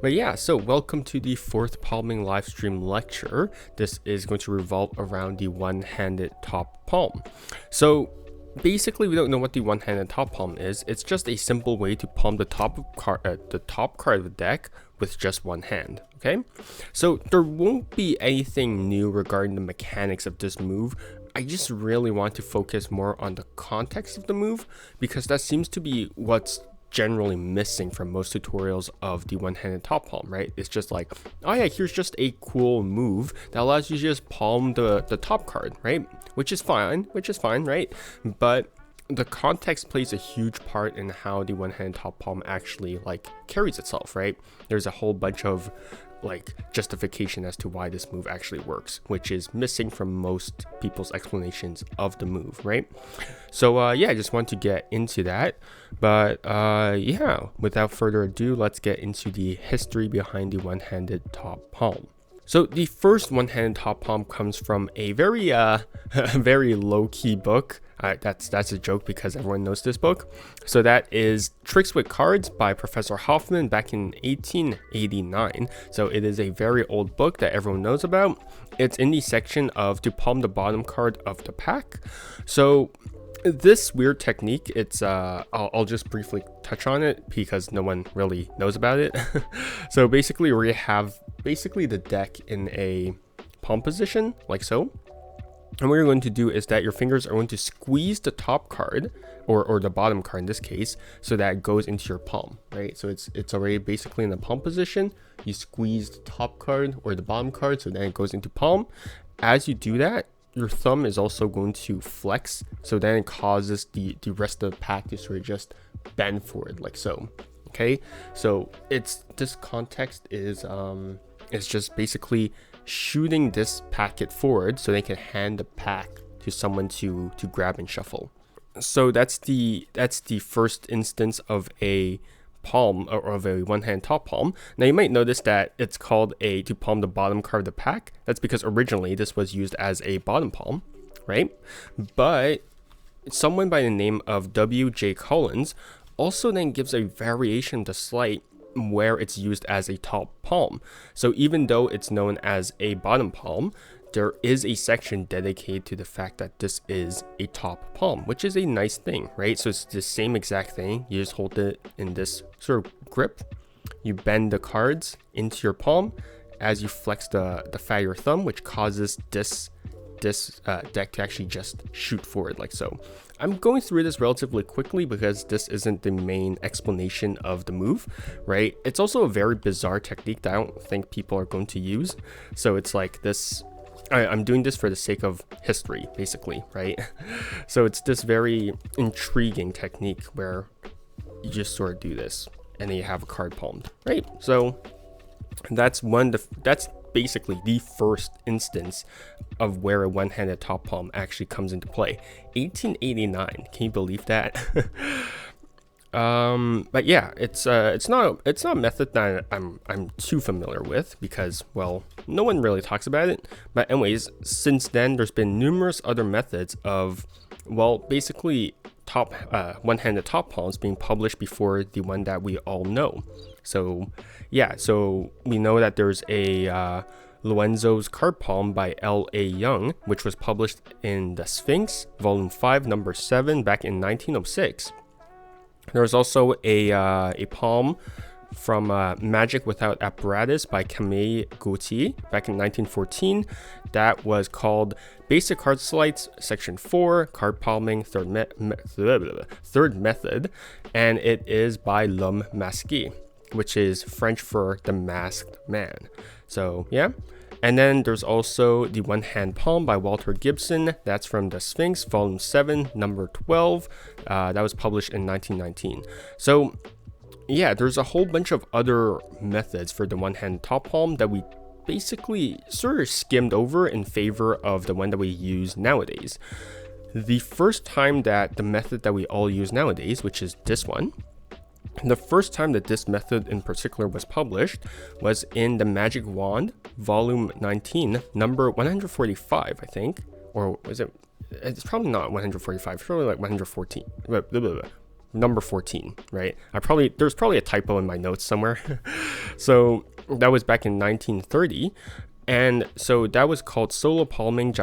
But yeah, so welcome to the fourth palming live stream lecture. This is going to revolve around the one-handed top palm. So basically, we don't know what the one-handed top palm is. It's just a simple way to palm the top card of the deck with just one hand. Okay, so there won't be anything new regarding the mechanics of this move. I just really want to focus more on the context of the move, because that seems to be what's generally missing from most tutorials of the one-handed top palm, right? It's just like, oh yeah, here's just a cool move that allows you to just palm the top card, right? Which is fine, right? But the context plays a huge part in how the one-handed top palm actually like carries itself, right? There's a whole bunch of like justification as to why this move actually works, which is missing from most people's explanations of the move, right? So yeah, I just want to get into that. But yeah, without further ado, let's get into the history behind the one-handed top palm. So the first one-handed top palm comes from a very very low-key book. That's a joke because everyone knows this book. So that is Tricks with Cards by Professor Hoffman back in 1889. So it is a very old book that everyone knows about. It's in the section of to palm the bottom card of the pack. So this weird technique, it's I'll just briefly touch on it because no one really knows about it. So basically we have the deck in a palm position like so. And what you're going to do is that your fingers are going to squeeze the top card or the bottom card in this case, so that it goes into your palm, right? So it's already basically in the palm position. You squeeze the top card or the bottom card, so then it goes into palm. As you do that, your thumb is also going to flex, so then it causes the rest of the pack to sort of just bend forward like so. Okay, so this context is it's just basically shooting this packet forward so they can hand the pack to someone to grab and shuffle. So that's the first instance of a palm or of a one-hand top palm. Now you might notice that it's called to palm the bottom card of the pack. That's because originally this was used as a bottom palm, right? But someone by the name of W.J. Collins also then gives a variation of the sleight where it's used as a top palm. So even though it's known as a bottom palm, there is a section dedicated to the fact that this is a top palm, which is a nice thing, right? So it's the same exact thing. You just hold it in this sort of grip. You bend the cards into your palm as you flex the fat of your thumb, which causes this deck to actually just shoot forward like so. I'm going through this relatively quickly because this isn't the main explanation of the move, right? It's also a very bizarre technique that I don't think people are going to use. So it's like this, I'm doing this for the sake of history, basically, right? So it's this very intriguing technique where you just sort of do this and then you have a card palmed, right? So that's basically the first instance of where a one-handed top palm actually comes into play. 1889, can you believe that? But yeah, it's not a method that I'm too familiar with because, well, no one really talks about it. But anyways, since then there's been numerous other methods of, well, basically one-handed top palms being published before the one that we all know. So yeah, so we know that there's a Lorenzo's card palm by L.A. Young, which was published in The Sphinx, Volume 5, Number 7, back in 1906. There was also a palm from Magic Without Apparatus by Camille Gauthier back in 1914. That was called Basic Card Sleights, Section 4, Card Palming, Third Method, and it is by L'Homme Masqué, which is French for the masked man. So yeah. And then there's also the one-hand palm by Walter Gibson. That's from The Sphinx, Volume 7, Number 12. That was published in 1919. So yeah, there's a whole bunch of other methods for the one-hand top palm that we basically sort of skimmed over in favor of the one that we use nowadays. The first time that the method that we all use nowadays, which is this one, the first time that this method in particular was published was in the Magic Wand, Volume 19, number 145, I think. Or was it? It's probably not 145, it's probably like 114. number 14, right? There's probably a typo in my notes somewhere. So that was back in 1930. And so that was called Solo Palming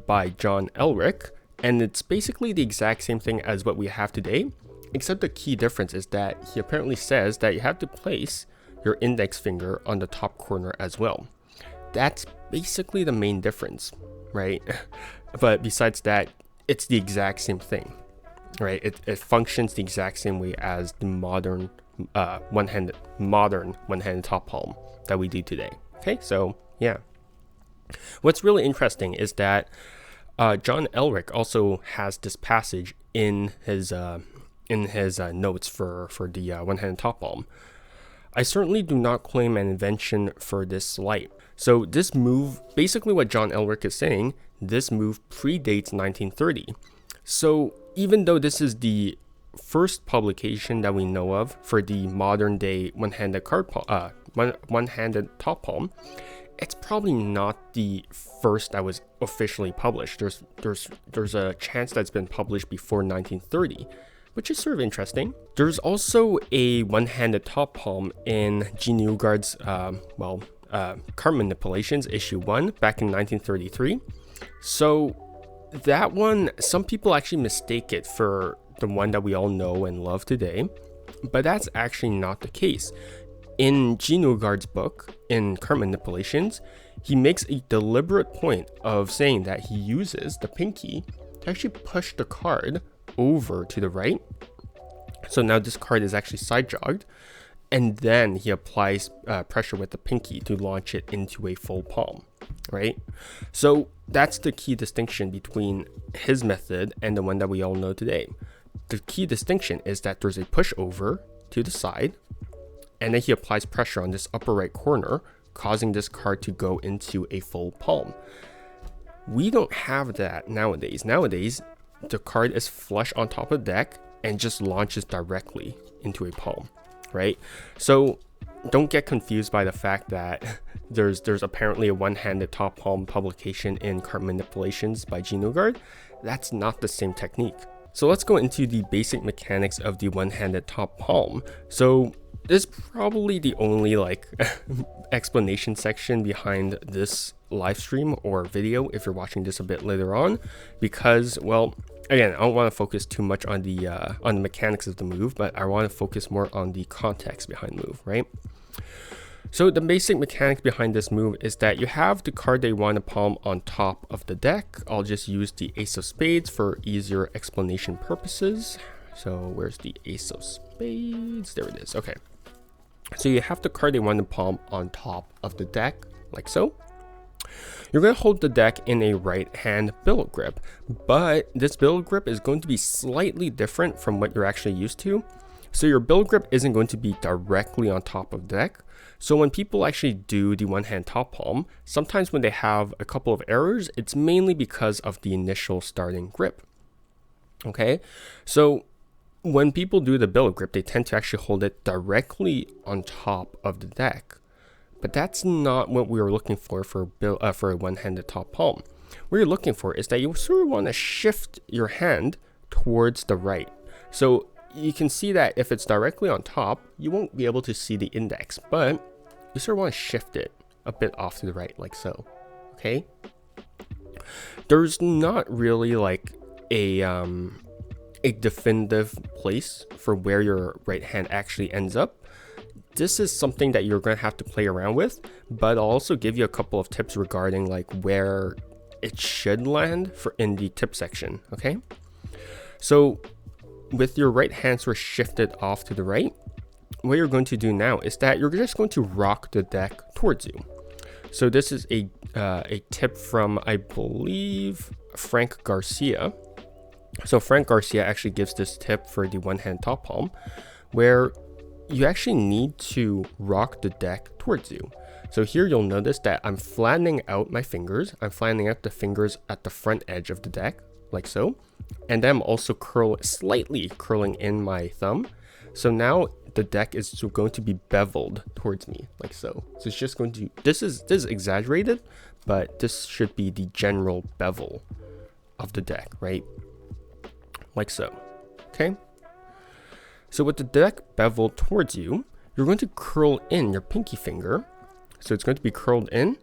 by John Elric. And it's basically the exact same thing as what we have today, except the key difference is that he apparently says that you have to place your index finger on the top corner as well. That's basically the main difference, right? But besides that, it's the exact same thing, right? It functions the exact same way as the modern one-handed top palm that we do today. Okay, so yeah. What's really interesting is that John Elric also has this passage in his notes for the one-handed top palm. I certainly do not claim an invention for this sleight. So this move, basically what John Elric is saying, this move predates 1930. So even though this is the first publication that we know of for the modern day one-handed top palm, it's probably not the first that was officially published. There's a chance that's been published before 1930, which is sort of interesting. There's also a one-handed top palm in G. Newgard's card manipulations issue 1 back in 1933. So that one, some people actually mistake it for the one that we all know and love today, but that's actually not the case. In G. Newgard's book, in Card Manipulations, he makes a deliberate point of saying that he uses the pinky to actually push the card over to the right. So now this card is actually side jogged, and then he applies pressure with the pinky to launch it into a full palm, right? So that's the key distinction between his method and the one that we all know today. The key distinction is that there's a push over to the side, and then he applies pressure on this upper right corner, causing this card to go into a full palm. We don't have that nowadays. Nowadays, the card is flush on top of the deck and just launches directly into a palm, right? So don't get confused by the fact that there's apparently a one-handed top palm publication in Card Manipulations by G. Newgard. That's not the same technique. So let's go into the basic mechanics of the one-handed top palm. So this is probably the only explanation section behind this live stream or video if you're watching this a bit later on, because, well, again, I don't want to focus too much on the mechanics of the move, but I want to focus more on the context behind the move, right? So the basic mechanic behind this move is that you have the card that you want to palm on top of the deck. I'll just use the Ace of Spades for easier explanation purposes. So where's the Ace of Spades? There it is. Okay. So you have the card you want to palm on top of the deck, like so. You're going to hold the deck in a right hand billow grip, but this billow grip is going to be slightly different from what you're actually used to. So your billow grip isn't going to be directly on top of the deck. So when people actually do the one hand top palm, sometimes when they have a couple of errors, it's mainly because of the initial starting grip. Okay, so when people do the billow grip, they tend to actually hold it directly on top of the deck. But that's not what we were looking for a one-handed top palm. What you're looking for is that you sort of want to shift your hand towards the right. So you can see that if it's directly on top, you won't be able to see the index, but you sort of want to shift it a bit off to the right, like so. Okay? There's not really a definitive place for where your right hand actually ends up. This is something that you're going to have to play around with, but I'll also give you a couple of tips regarding where it should land in the tip section, okay? So with your right hand sort of shifted off to the right, what you're going to do now is that you're just going to rock the deck towards you. So this is a tip from, I believe, Frank Garcia. So Frank Garcia actually gives this tip for the one-hand top palm, where you actually need to rock the deck towards you. So here you'll notice that I'm flattening out my fingers. I'm flattening out the fingers at the front edge of the deck, like so. And then I'm also slightly curling in my thumb. So now the deck is going to be beveled towards me, like so. So it's just going to, this is exaggerated, but this should be the general bevel of the deck, right? Like so, okay? So with the deck beveled towards you, you're going to curl in your pinky finger. So it's going to be curled in,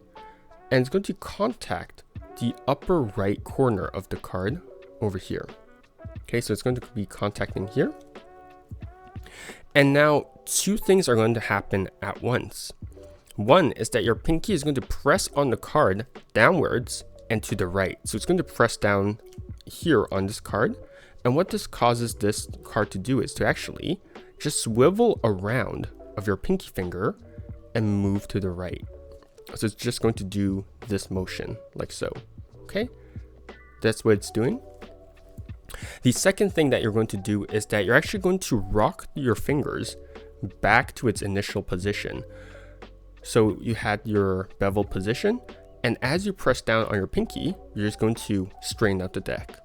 and it's going to contact the upper right corner of the card over here. Okay, so it's going to be contacting here. And now two things are going to happen at once. One is that your pinky is going to press on the card downwards and to the right. So it's going to press down here on this card. And what this causes this card to do is to actually just swivel around of your pinky finger and move to the right. So it's just going to do this motion like so. Okay, that's what it's doing. The second thing that you're going to do is that you're actually going to rock your fingers back to its initial position. So you had your bevel position, and as you press down on your pinky, you're just going to straighten out the deck,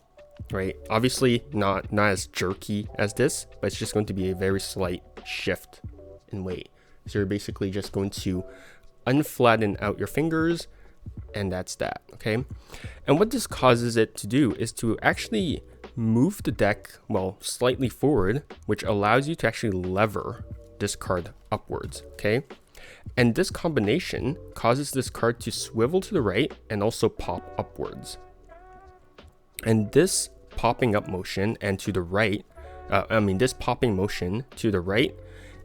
right? Obviously not as jerky as this, but it's just going to be a very slight shift in weight. So you're basically just going to unflatten out your fingers, and that's that, okay? And what this causes it to do is to actually move the deck, well, slightly forward, which allows you to actually lever this card upwards, okay? And this combination causes this card to swivel to the right and also pop upwards. And this popping up motion and to the right, this popping motion to the right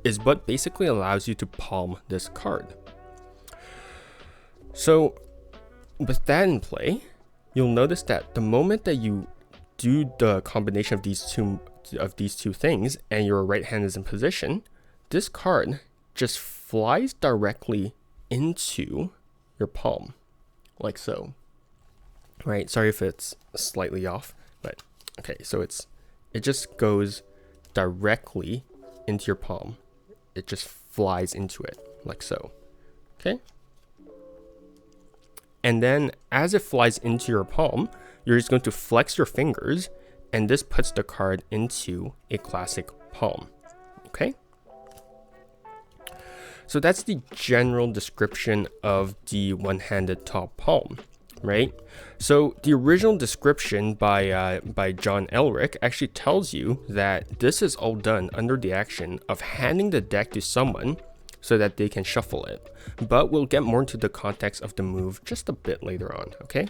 is what basically allows you to palm this card. So with that in play, you'll notice that the moment that you do the combination of these two things and your right hand is in position, this card just flies directly into your palm, like so. Right? Sorry if it's slightly off, but okay. So it just goes directly into your palm. It just flies into it, like so. Okay. And then as it flies into your palm, you're just going to flex your fingers, and this puts the card into a classic palm. Okay. So that's the general description of the one-handed top palm, right? So the original description by John Elric actually tells you that this is all done under the action of handing the deck to someone so that they can shuffle it. But we'll get more into the context of the move just a bit later on, okay?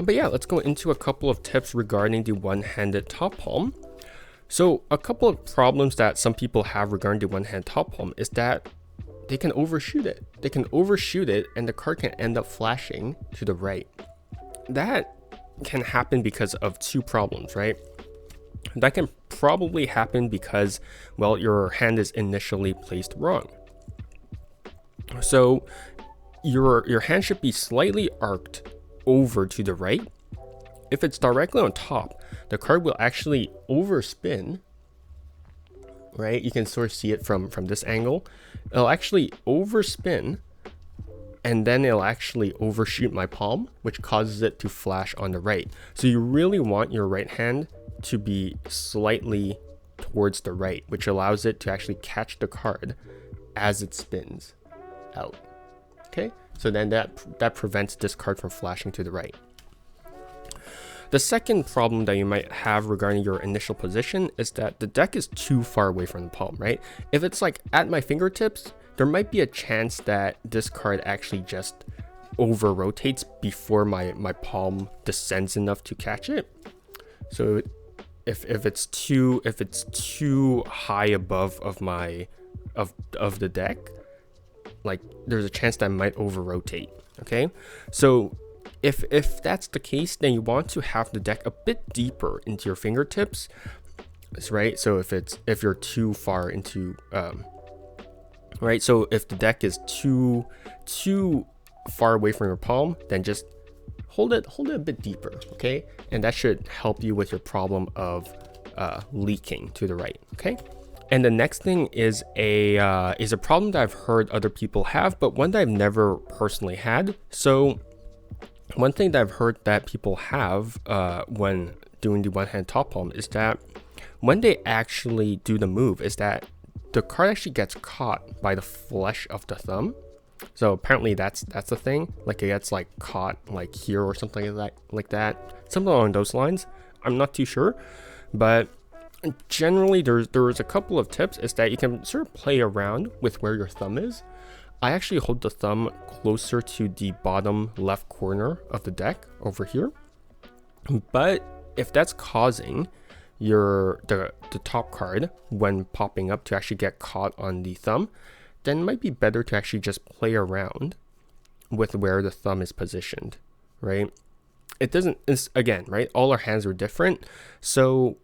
But yeah, let's go into a couple of tips regarding the one-handed top palm. So a couple of problems that some people have regarding the one-handed top palm is that they can overshoot it. They can overshoot it and the card can end up flashing to the right. That can happen because of two problems, right? That can probably happen because, well, your hand is initially placed wrong. So your hand should be slightly arced over to the right. If it's directly on top, the card will actually overspin, right? You can sort of see it from this angle. It'll actually overspin, and then it'll actually overshoot my palm, which causes it to flash on the right. So you really want your right hand to be slightly towards the right, which allows it to actually catch the card as it spins out. Okay, so then that prevents this card from flashing to the right. The second problem that you might have regarding your initial position is that the deck is too far away from the palm, right? If it's like at my fingertips, there might be a chance that this card actually just over rotates before my palm descends enough to catch it. So if it's too high above of the deck, like there's a chance that I might over rotate. Okay, so If that's the case, then you want to have the deck a bit deeper into your fingertips, right? So if you're too far into right, so if the deck is too far away from your palm, then just hold it a bit deeper, okay? And that should help you with your problem of leaking to the right, okay? And the next thing is a problem that I've heard other people have, but one that I've never personally had. So one thing that I've heard that people have when doing the one-hand top palm is that when they actually do the move, is that the card actually gets caught by the flesh of the thumb. So apparently that's the thing. Like it gets like caught like here or something like that, something along those lines. I'm not too sure, but generally there's a couple of tips is that you can sort of play around with where your thumb is. I actually hold the thumb closer to the bottom left corner of the deck over here, but if that's causing the top card when popping up to actually get caught on the thumb, then it might be better to actually just play around with where the thumb is positioned, right? It's again, right? All our hands are different. So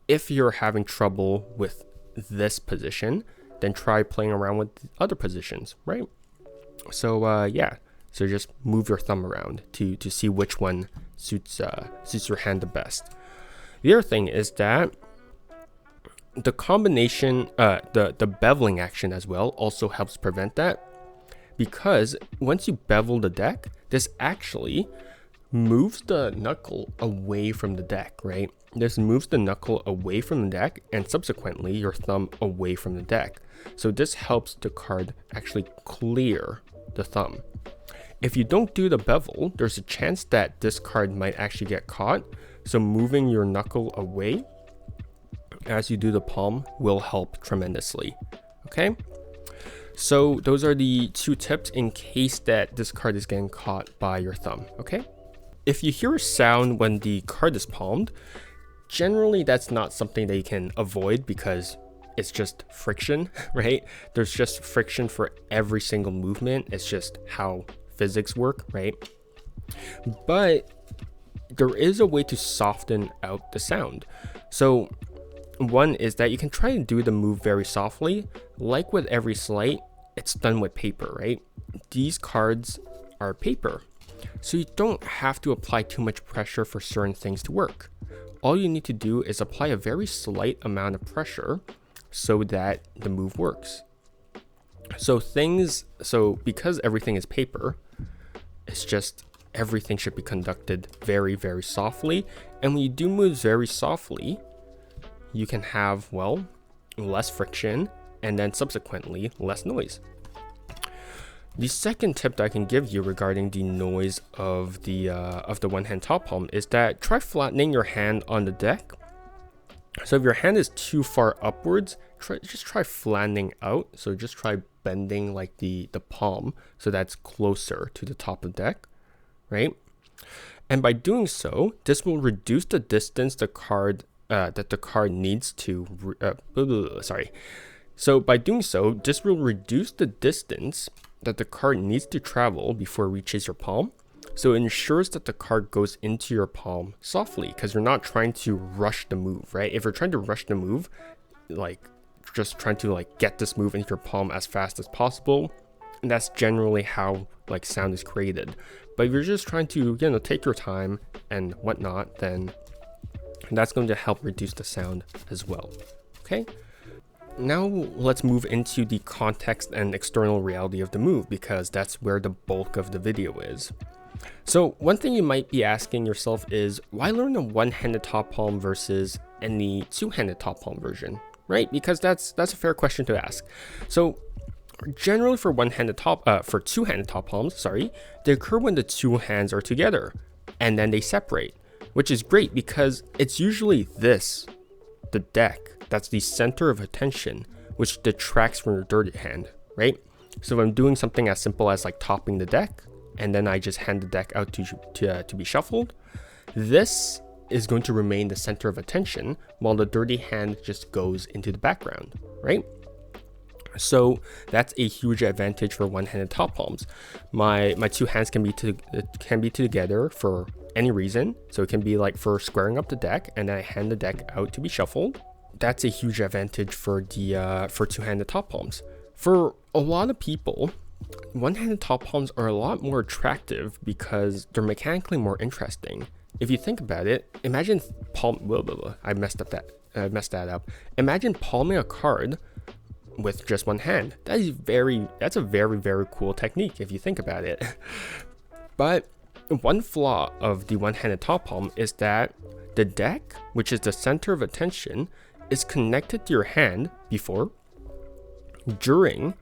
if you're having trouble with this position, then try playing around with other positions, right? So yeah, so just move your thumb around to see which one suits your hand the best. The other thing is that the combination, the beveling action as well also helps prevent that, because once you bevel the deck, this actually moves the knuckle away from the deck, right? This moves the knuckle away from the deck and subsequently your thumb away from the deck. So this helps the card actually clear the thumb. If you don't do the bevel, there's a chance that this card might actually get caught. So moving your knuckle away as you do the palm will help tremendously, okay? So those are the 2 tips in case that this card is getting caught by your thumb, okay? If you hear a sound when the card is palmed, generally that's not something that you can avoid because it's just friction, right? There's just friction for every single movement. It's just how physics work, right? But there is a way to soften out the sound. So one is that you can try and do the move very softly. Like with every sleight, it's done with paper, right? These cards are paper, so you don't have to apply too much pressure for certain things to work. All you need to do is apply a very slight amount of pressure so that the move works. So because everything is paper, it's just everything should be conducted very, very softly. And when you do moves very softly, you can have, well, less friction and then subsequently less noise. The second tip that I can give you regarding the noise of the one-hand top palm is that try flattening your hand on the deck. So if your hand is too far upwards, just try flattening out. So just try bending like the palm so that's closer to the top of the deck, right? And by doing so, this will reduce the distance the card needs to. So by doing so, this will reduce the distance that the card needs to travel before it reaches your palm. So it ensures that the card goes into your palm softly because you're not trying to rush the move, right? If you're trying to rush the move, like just trying to like get this move into your palm as fast as possible, and that's generally how like sound is created. But if you're just trying to, take your time and whatnot, then that's going to help reduce the sound as well, okay? Now let's move into the context and external reality of the move, because that's where the bulk of the video is. So one thing you might be asking yourself is, why learn a one-handed top palm versus any two-handed top palm version, right? Because that's a fair question to ask. So generally for two-handed top palms, they occur when the two hands are together and then they separate, which is great because it's usually the deck, that's the center of attention, which detracts from your dirty hand, right? So if I'm doing something as simple as like topping the deck, and then I just hand the deck out to be shuffled, this is going to remain the center of attention while the dirty hand just goes into the background, right? So that's a huge advantage for one-handed top palms. My two hands can be together for any reason. So it can be like for squaring up the deck, and then I hand the deck out to be shuffled. That's a huge advantage for the for two-handed top palms. For a lot of people, one-handed top palms are a lot more attractive because they're mechanically more interesting. If you think about it, imagine I messed that up. Imagine palming a card with just one hand. That's a very, very cool technique if you think about it. But one flaw of the one-handed top palm is that the deck, which is the center of attention, is connected to your hand before, during,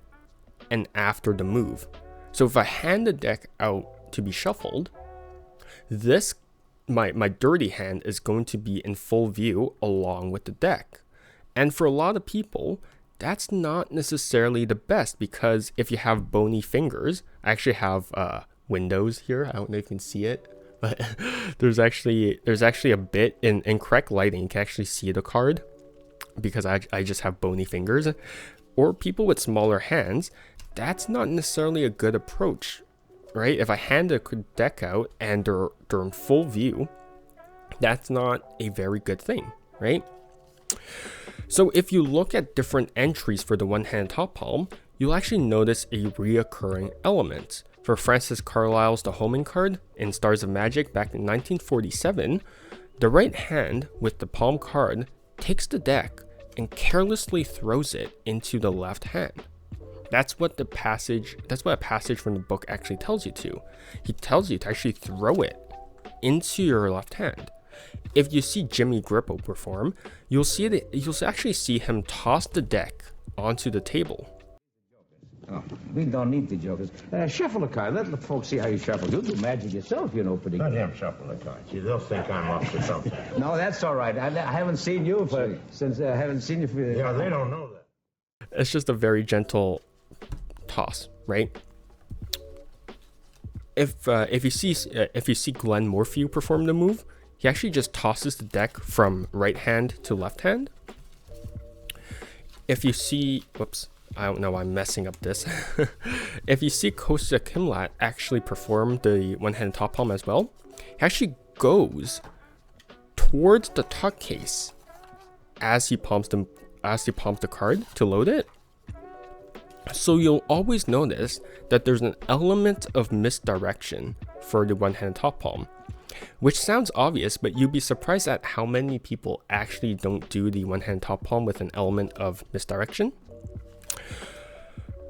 and after the move. So if I hand the deck out to be shuffled, my dirty hand is going to be in full view along with the deck. And for a lot of people, that's not necessarily the best, because if you have bony fingers, I actually have windows here. I don't know if you can see it, but there's actually a bit in correct lighting. You can actually see the card because I just have bony fingers. Or people with smaller hands, that's not necessarily a good approach, right? If I hand a deck out and they're in full view, that's not a very good thing, right? So if you look at different entries for the one-handed top palm, you'll actually notice a reoccurring element. For Francis Carlyle's The Homing card in Stars of Magic back in 1947, the right hand with the palm card takes the deck and carelessly throws it into the left hand. That's what a passage from the book actually tells you to. He tells you to actually throw it into your left hand. If you see Jimmy Grippo perform, you'll actually see him toss the deck onto the table. Oh, we don't need the jokers. Shuffle a card. Let the folks see how you shuffle. You do magic yourself, you know, pretty good. Let him shuffle the cards. They'll think I'm up to something. No, that's all right. I haven't seen you since I haven't seen you for... Yeah, they don't know that. It's just a very gentle toss, right? If you see Glenn Morphew perform the move, he actually just tosses the deck from right hand to left hand. If you see, whoops, I don't know why I'm messing up this. If you see Kostya Kimlat actually perform the one-handed top palm as well, he actually goes towards the tuck case as he palms the card to load it. So you'll always notice that there's an element of misdirection for the one-handed top palm, which sounds obvious, but you'd be surprised at how many people actually don't do the one-handed top palm with an element of misdirection.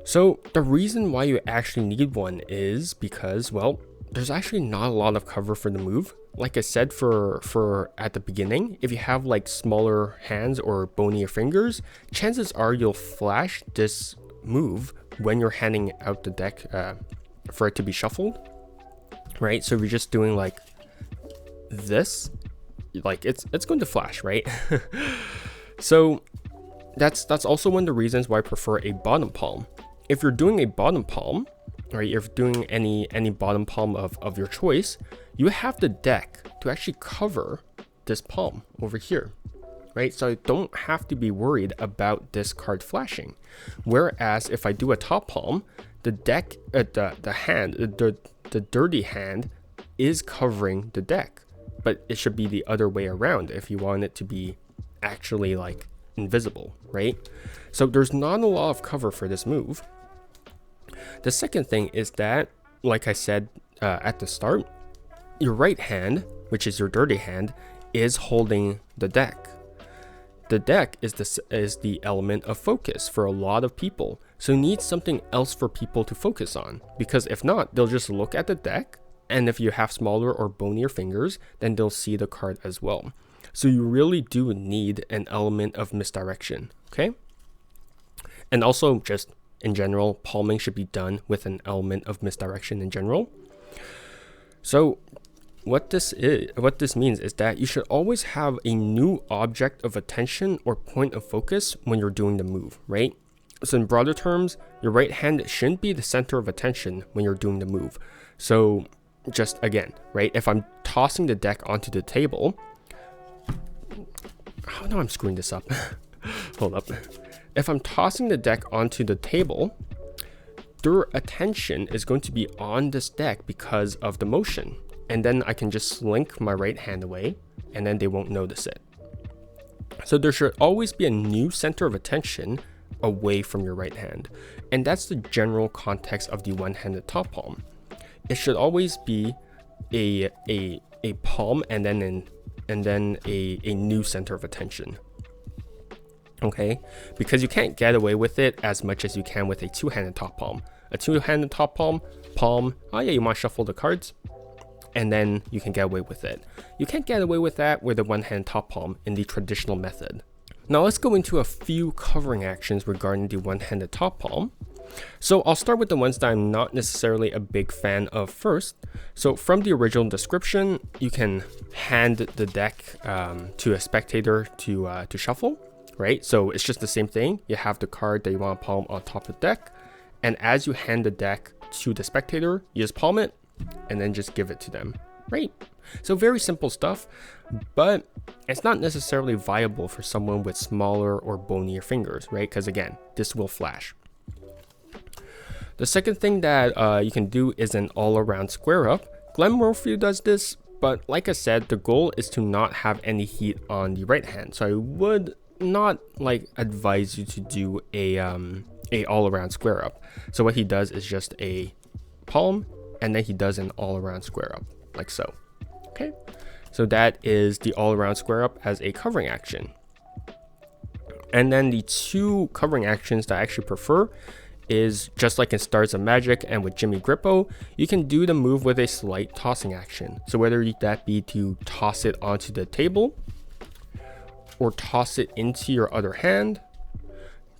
So the reason why you actually need one is because, well, there's actually not a lot of cover for the move. Like I said for at the beginning, if you have like smaller hands or bonier fingers, chances are you'll flash this move when you're handing out the deck for it to be shuffled, right? So if you're just doing like this, like it's going to flash, right? So that's also one of the reasons why I prefer a bottom palm. If you're doing a bottom palm, right, if you're doing any bottom palm of your choice, you have the deck to actually cover this palm over here, right? So I don't have to be worried about this card flashing. Whereas if I do a top palm, the deck, the dirty hand is covering the deck, but it should be the other way around if you want it to be actually like invisible, right? So there's not a lot of cover for this move. The second thing is that, like I said at the start, your right hand, which is your dirty hand, is holding the deck. The deck is the element of focus for a lot of people, so you need something else for people to focus on, because if not, they'll just look at the deck, and if you have smaller or bonier fingers, then they'll see the card as well. So you really do need an element of misdirection, okay? And also, just in general, palming should be done with an element of misdirection in general. So what this means is that you should always have a new object of attention or point of focus when you're doing the move, right? So in broader terms, your right hand shouldn't be the center of attention when you're doing the move. So just again, right, if I'm tossing the deck onto the table, oh no, I'm screwing this up. Hold up. If I'm tossing the deck onto the table, their attention is going to be on this deck because of the motion. And then I can just slink my right hand away and then they won't notice it. So there should always be a new center of attention away from your right hand. And that's the general context of the one-handed top palm. It should always be a palm and then a new center of attention. Okay, because you can't get away with it as much as you can with a two-handed top palm. A two-handed top palm, oh yeah, you might shuffle the cards, and then you can get away with it. You can't get away with that with a one-handed top palm in the traditional method. Now let's go into a few covering actions regarding the one-handed top palm. So I'll start with the ones that I'm not necessarily a big fan of first. So from the original description, you can hand the deck to a spectator to shuffle. Right, so it's just the same thing. You have the card that you want to palm on top of the deck, and as you hand the deck to the spectator, you just palm it and then just give it to them. Right, so very simple stuff, but it's not necessarily viable for someone with smaller or bonier fingers, right? Because again, this will flash. The second thing that you can do is an all-around square up. Glenn Murphy does this, but like I said, the goal is to not have any heat on the right hand, so I would not like advise you to do a all-around square up. So what he does is just a palm and then he does an all-around square up like so. Okay, so that is the all-around square up as a covering action. And then the two covering actions that I actually prefer is just like in Stars of Magic and with Jimmy Grippo, you can do the move with a slight tossing action. So whether that be to toss it onto the table or toss it into your other hand,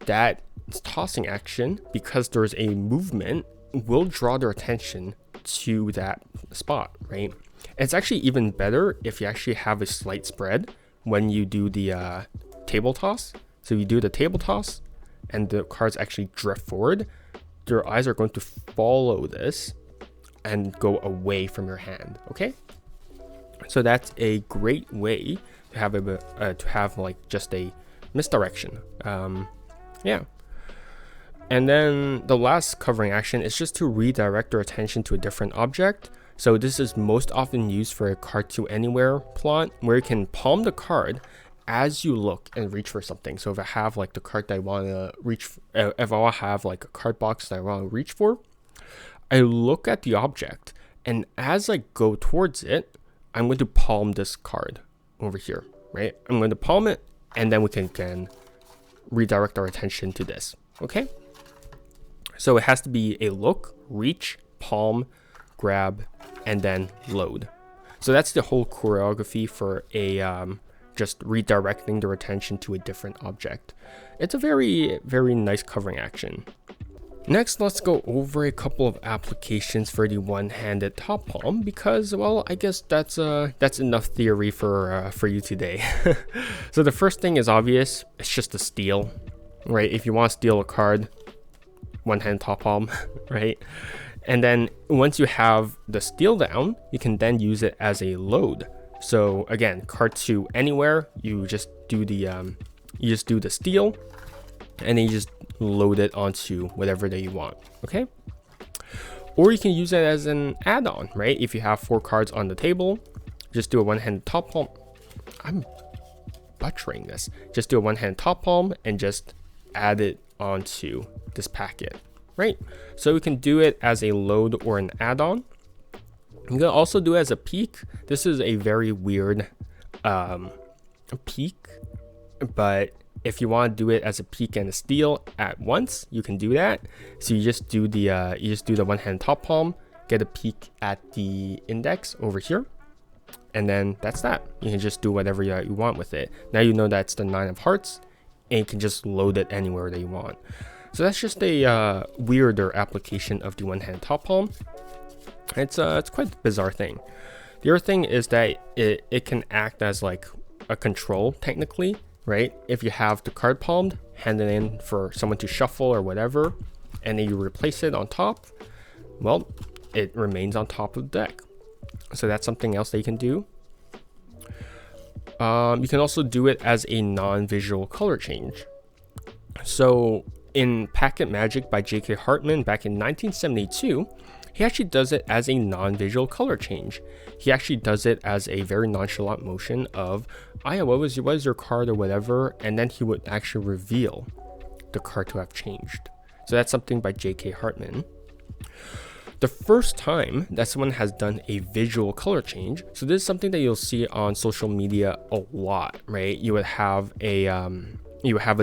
that tossing action, because there's a movement, will draw their attention to that spot, right? It's actually even better if you actually have a slight spread when you do the table toss. So you do the table toss and the cards actually drift forward. Your eyes are going to follow this and go away from your hand, okay? So that's a great way to have like just a misdirection. Yeah. And then the last covering action is just to redirect your attention to a different object. So this is most often used for a card to anywhere plot, where you can palm the card as you look and reach for something. So if I have like the card that I want to reach, if I have like a card box that I want to reach for, I look at the object, and as I go towards it, I'm going to palm this card over here, right? I'm going to palm it, and then we can redirect our attention to this, okay? So it has to be a look, reach, palm, grab, and then load. So that's the whole choreography for a just redirecting their attention to a different object. It's a very, very nice covering action. Next, let's go over a couple of applications for the one-handed top palm, because, well, I guess that's enough theory for you today. So the first thing is obvious. It's just a steal, right? If you want to steal a card, one-hand top palm, right? And then once you have the steal down, you can then use it as a load. So again, card to anywhere, you just do the steal, and then you just load it onto whatever that you want, okay? Or you can use it as an add-on, right? If you have 4 cards on the table, just do a one-handed top palm. I'm butchering this. Just do a one-handed top palm and just add it onto this packet, right? So we can do it as a load or an add-on. You can also do it as a peek. This is a very weird peek, but if you want to do it as a peek and a steal at once, you can do that. So you just do the one-hand top palm, get a peek at the index over here, and then that's that. You can just do whatever you want with it. Now you know that's the 9 of hearts, and you can just load it anywhere that you want. So that's just a weirder application of the one-hand top palm. It's quite a bizarre thing. The other thing is that it can act as like a control technically, right? If you have the card palmed, hand it in for someone to shuffle or whatever, and then you replace it on top, well, it remains on top of the deck. So that's something else that you can do. You can also do it as a non-visual color change. So in Packet Magic by J.K. Hartman back in 1972, he actually does it as a non-visual color change. He actually does it as a very nonchalant motion of, oh yeah, what was your card or whatever, and then he would actually reveal the card to have changed. So that's something by J.K. Hartman. The first time that someone has done a visual color change, so this is something that you'll see on social media a lot, right? You would have a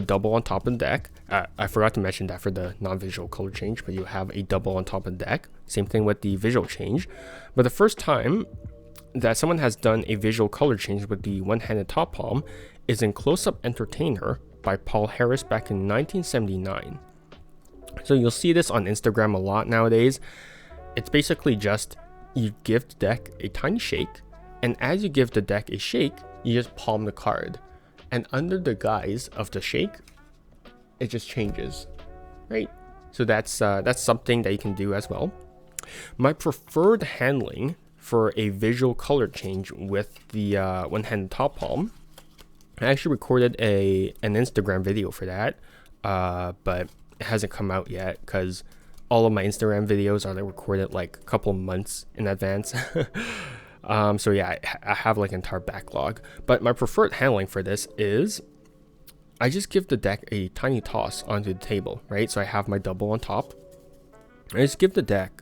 double on top of the deck. I forgot to mention that for the non-visual color change, but you have a double on top of the deck. Same thing with the visual change. But the first time that someone has done a visual color change with the one-handed top palm is in Close Up Entertainer by Paul Harris back in 1979. So you'll see this on Instagram a lot nowadays. It's basically just you give the deck a tiny shake, and as you give the deck a shake, you just palm the card. And under the guise of the shake, it just changes, right? So that's something that you can do as well. My preferred handling for a visual color change with the one-handed top palm, I actually recorded an Instagram video for that, but it hasn't come out yet because all of my Instagram videos are recorded like a couple months in advance. So yeah, I have like an entire backlog. But my preferred handling for this is I just give the deck a tiny toss onto the table, right? So I have my double on top. I just give the deck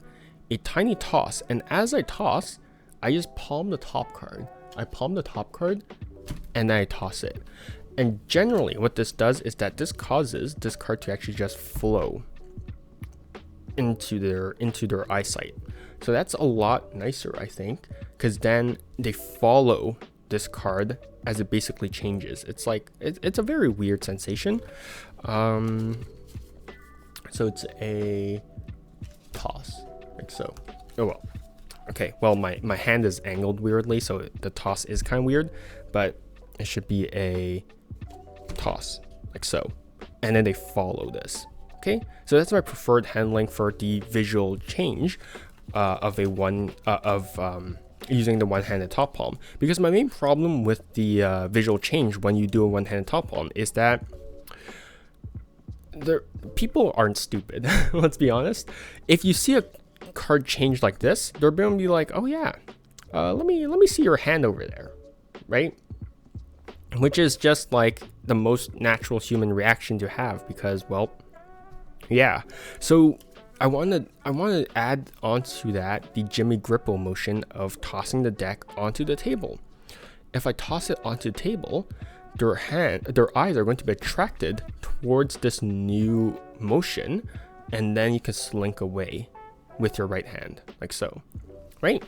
a tiny toss, and as I toss, I just palm the top card. I palm the top card, and then I toss it. And generally, what this does is that this causes this card to actually just flow into their eyesight. So that's a lot nicer, I think, because then they follow this card as it basically changes. It's like it's a very weird sensation. So it's a toss, like so. Oh well. Okay, well my hand is angled weirdly, so the toss is kind of weird, but it should be a toss, like so. And then they follow this. Okay, so that's my preferred handling for the visual change of using the one-handed top palm, because my main problem with the visual change when you do a one-handed top palm is that people aren't stupid. Let's be honest. If you see a card change like this, they're going to be like, oh yeah, let me see your hand over there, right? Which is just like the most natural human reaction to have, because, well, yeah. So I want to add onto that the Jimmy Grippo motion of tossing the deck onto the table. If I toss it onto the table, their eyes are going to be attracted towards this new motion, and then you can slink away with your right hand, like so, right?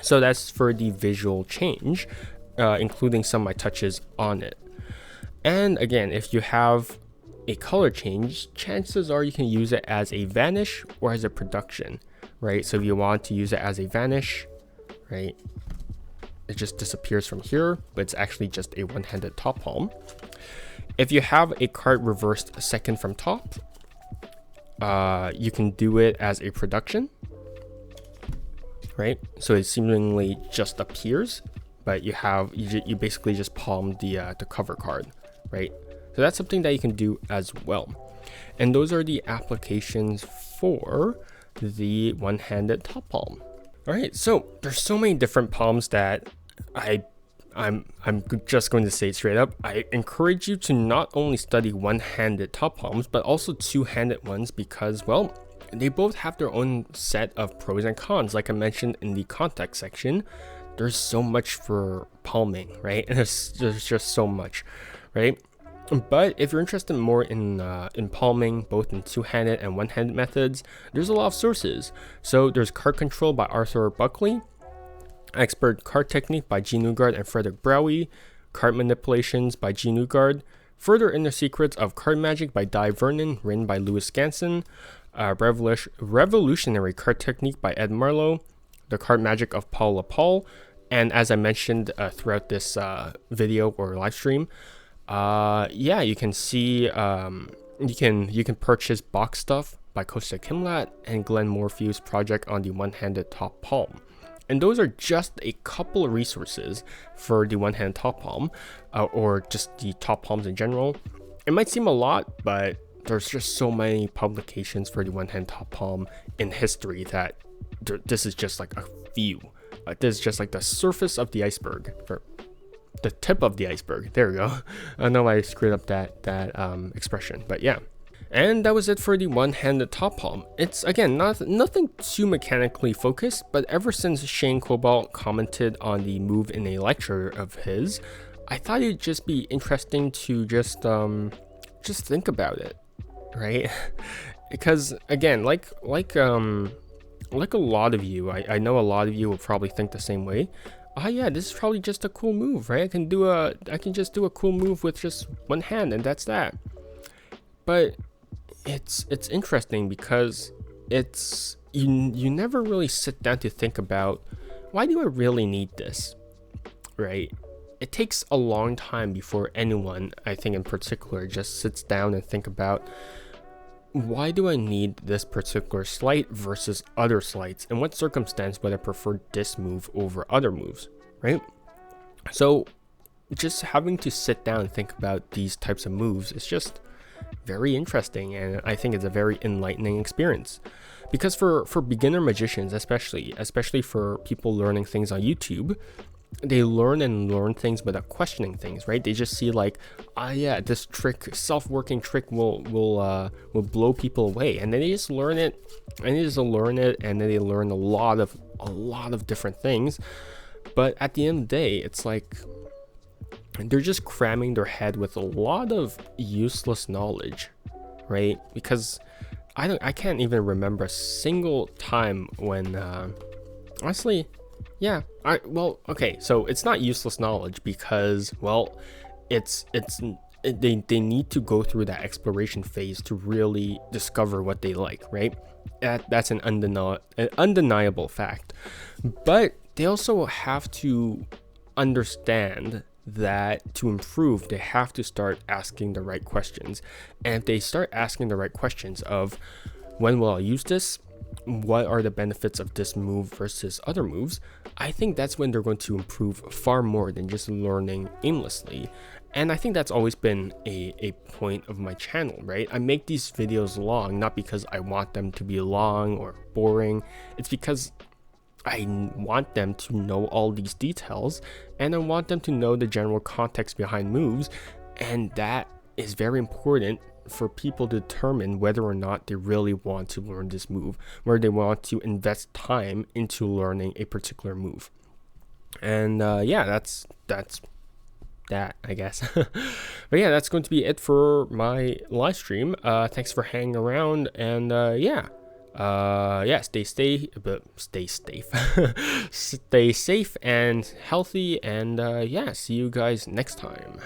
So that's for the visual change, including some of my touches on it. And again, if you have a color change, chances are you can use it as a vanish or as a production, right? So if you want to use it as a vanish, right, it just disappears from here, but it's actually just a one-handed top palm. If you have a card reversed second from top, you can do it as a production, right? So it seemingly just appears, but you basically just palm the cover card, right? So that's something that you can do as well. And those are the applications for the one-handed top palm. All right, so there's so many different palms that I'm just going to say it straight up. I encourage you to not only study one-handed top palms, but also two-handed ones, because, well, they both have their own set of pros and cons. Like I mentioned in the context section, there's so much for palming, right? And there's just so much, right? But if you're interested more in palming, both in two-handed and one-handed methods, there's a lot of sources. So there's Card Control by Arthur Buckley, Expert Card Technique by G. Newgard and Frederick Browie, Card Manipulations by G. Newgard, Further Inner Secrets of Card Magic by Di Vernon, written by Louis Scanson, Revolutionary Card Technique by Ed Marlowe, The Card Magic of Paul LaPaul, and as I mentioned throughout this video or live stream, yeah, you can see you can purchase box stuff by Costa Kimlat and Glenn Morphew's project on the one-handed top palm. And those are just a couple of resources for the one-handed top palm, or just the top palms in general. It might seem a lot, but there's just so many publications for the one-hand top palm in history that this is just like a few. This is just like the surface of the iceberg, or the tip of the iceberg. There we go. I know I screwed up that expression, but yeah. And that was it for the one-handed top palm. It's again nothing too mechanically focused, but ever since Shane Cobalt commented on the move in a lecture of his, I thought it'd just be interesting to just think about it, right? Because again, like a lot of you, I know a lot of you will probably think the same way. Yeah, this is probably just a cool move, right? I can just do a cool move with just one hand, and that's that. But it's interesting because it's you never really sit down to think about, why do I really need this, right? It takes a long time before anyone, I think in particular, just sits down and think about, why do I need this particular sleight versus other sleights? In what circumstance would I prefer this move over other moves, right? So just having to sit down and think about these types of moves is just very interesting, and I think it's a very enlightening experience. Because for beginner magicians, especially for people learning things on YouTube, they learn things without questioning things, right? They just see like, yeah, this trick, self-working trick will blow people away, and then they just learn it, and then they learn a lot of different things. But at the end of the day, it's like they're just cramming their head with a lot of useless knowledge, right? Because I can't even remember a single time when honestly, yeah, okay, so it's not useless knowledge because, well, they need to go through that exploration phase to really discover what they like, right? That's an undeniable fact. But they also have to understand that to improve, they have to start asking the right questions. And if they start asking the right questions of, when will I use this? What are the benefits of this move versus other moves? I think that's when they're going to improve far more than just learning aimlessly. And I think that's always been a point of my channel, right? I make these videos long, not because I want them to be long or boring. It's because I want them to know all these details, and I want them to know the general context behind moves, and that is very important for people to determine whether or not they really want to learn this move, where they want to invest time into learning a particular move. And yeah, that's that, I guess. But yeah, that's going to be it for my live stream. Thanks for hanging around, and yeah, stay safe stay safe and healthy, and yeah, see you guys next time.